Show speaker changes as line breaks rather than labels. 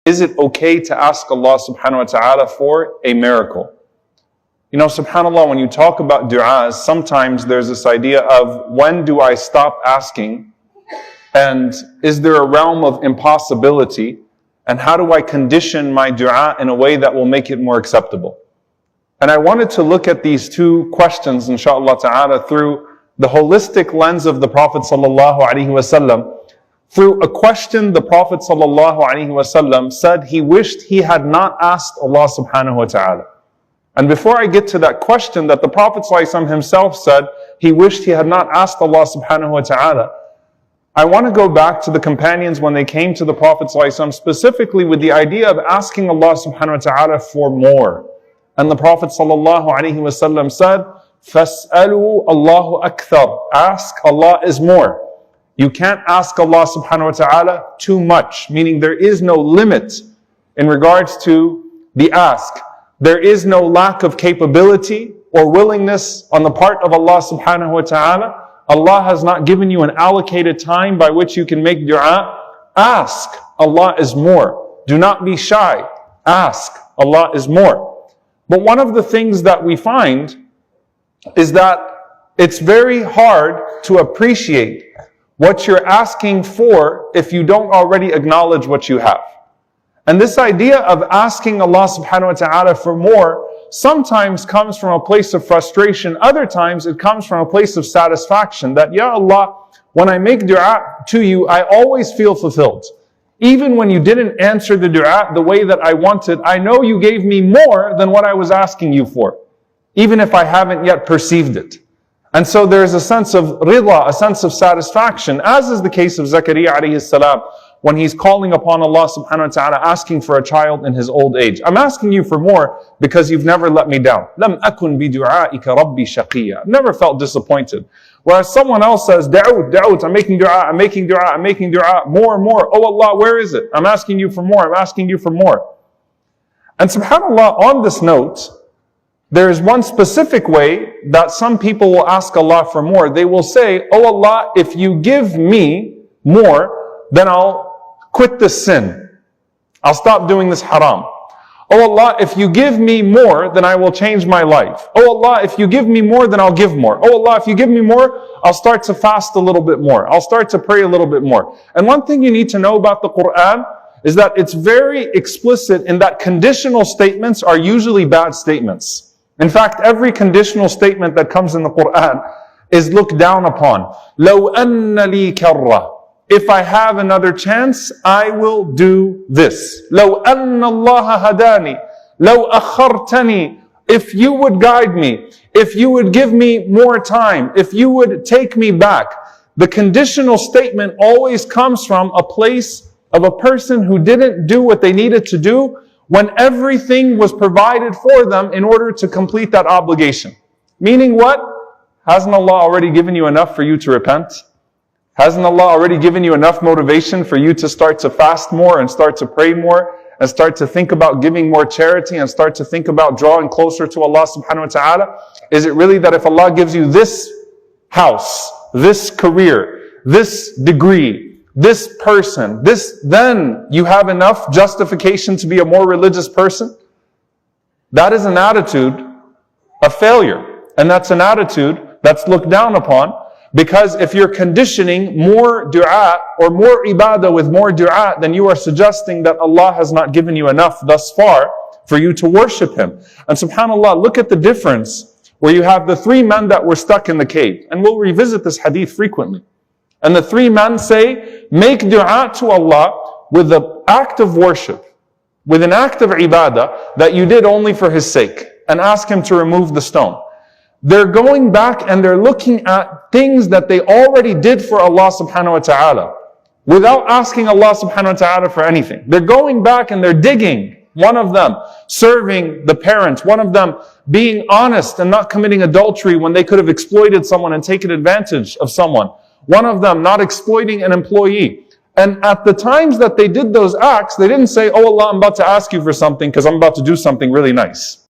is it okay to ask Allah subhanahu wa ta'ala for a miracle? You know, subhanAllah, when you talk about du'as, sometimes there's this idea of when do I stop asking? And is there a realm of impossibility? And how do I condition my du'a in a way that will make it more acceptable? And I wanted to look at these two questions, inshaAllah ta'ala, through the holistic lens of the Prophet sallallahu alaihi wasallam. Through a question, the Prophet sallallahu alaihi wasallam said he wished he had not asked Allah subhanahu wa ta'ala. And before I get to that question that the Prophet sallallahu alaihi wasallam himself said he wished he had not asked Allah subhanahu wa ta'ala, I want to go back to the companions when they came to the Prophet sallallahu alaihi wasallam specifically with the idea of asking Allah subhanahu wa ta'ala for more. And the Prophet sallallahu alaihi wasallam said, فَاسْأَلُوا اللَّهُ أَكْثَرُ. Ask, Allah is more. You can't ask Allah subhanahu wa ta'ala too much, meaning there is no limit in regards to the ask. There is no lack of capability or willingness on the part of Allah subhanahu wa ta'ala. Allah has not given you an allocated time by which you can make dua. Ask, Allah is more. Do not be shy. Ask, Allah is more. But one of the things that we find is that it's very hard to appreciate what you're asking for if you don't already acknowledge what you have. And this idea of asking Allah subhanahu wa ta'ala for more sometimes comes from a place of frustration. Other times it comes from a place of satisfaction that, Ya Allah, when I make dua to you, I always feel fulfilled. Even when you didn't answer the dua the way that I wanted, I know you gave me more than what I was asking you for, even if I haven't yet perceived it. And so there is a sense of rida, a sense of satisfaction, as is the case of Zakaria alayhi salam, when he's calling upon Allah subhanahu wa ta'ala, asking for a child in his old age. I'm asking you for more because you've never let me down. لَمْ أَكُنْ بِدُعَائِكَ رَبِّي شَقِيًّا. I've never felt disappointed. Whereas someone else says, Da'ud, I'm making dua, I'm making dua, I'm making dua, more. Oh Allah, where is it? I'm asking you for more, I'm asking you for more. And subhanAllah, on this note, there is one specific way that some people will ask Allah for more. They will say, Oh Allah, if you give me more, then I'll quit this sin. I'll stop doing this haram. Oh Allah, if you give me more, then I will change my life. Oh Allah, if you give me more, then I'll give more. Oh Allah, if you give me more, I'll start to fast a little bit more. I'll start to pray a little bit more. And one thing you need to know about the Quran is that it's very explicit in that conditional statements are usually bad statements. In fact, every conditional statement that comes in the Quran is looked down upon. لَوْ أَنَّ لِي كَرَّةً. If I have another chance, I will do this. لَوْ أَنَّ اللَّهَ هَدَانِي. لَوْ أَخَّرْتَنِي. If you would guide me, if you would give me more time, if you would take me back. The conditional statement always comes from a place of a person who didn't do what they needed to do when everything was provided for them in order to complete that obligation. Meaning what? Hasn't Allah already given you enough for you to repent? Hasn't Allah already given you enough motivation for you to start to fast more and start to pray more and start to think about giving more charity and start to think about drawing closer to Allah subhanahu wa ta'ala? Is it really that if Allah gives you this house, this career, this degree, this person, then you have enough justification to be a more religious person? That is an attitude of failure. And that's an attitude that's looked down upon, because if you're conditioning more dua or more ibadah with more dua, then you are suggesting that Allah has not given you enough thus far for you to worship Him. And subhanAllah, look at the difference where you have the three men that were stuck in the cave. And we'll revisit this hadith frequently. And the three men say, make dua to Allah with the act of worship, with an act of ibadah that you did only for His sake, and ask Him to remove the stone. They're going back and they're looking at things that they already did for Allah subhanahu wa ta'ala, without asking Allah subhanahu wa ta'ala for anything. They're going back and they're digging. One of them serving the parents, one of them being honest and not committing adultery when they could have exploited someone and taken advantage of someone. One of them not exploiting an employee. And at the times that they did those acts, they didn't say, Oh Allah, I'm about to ask you for something because I'm about to do something really nice.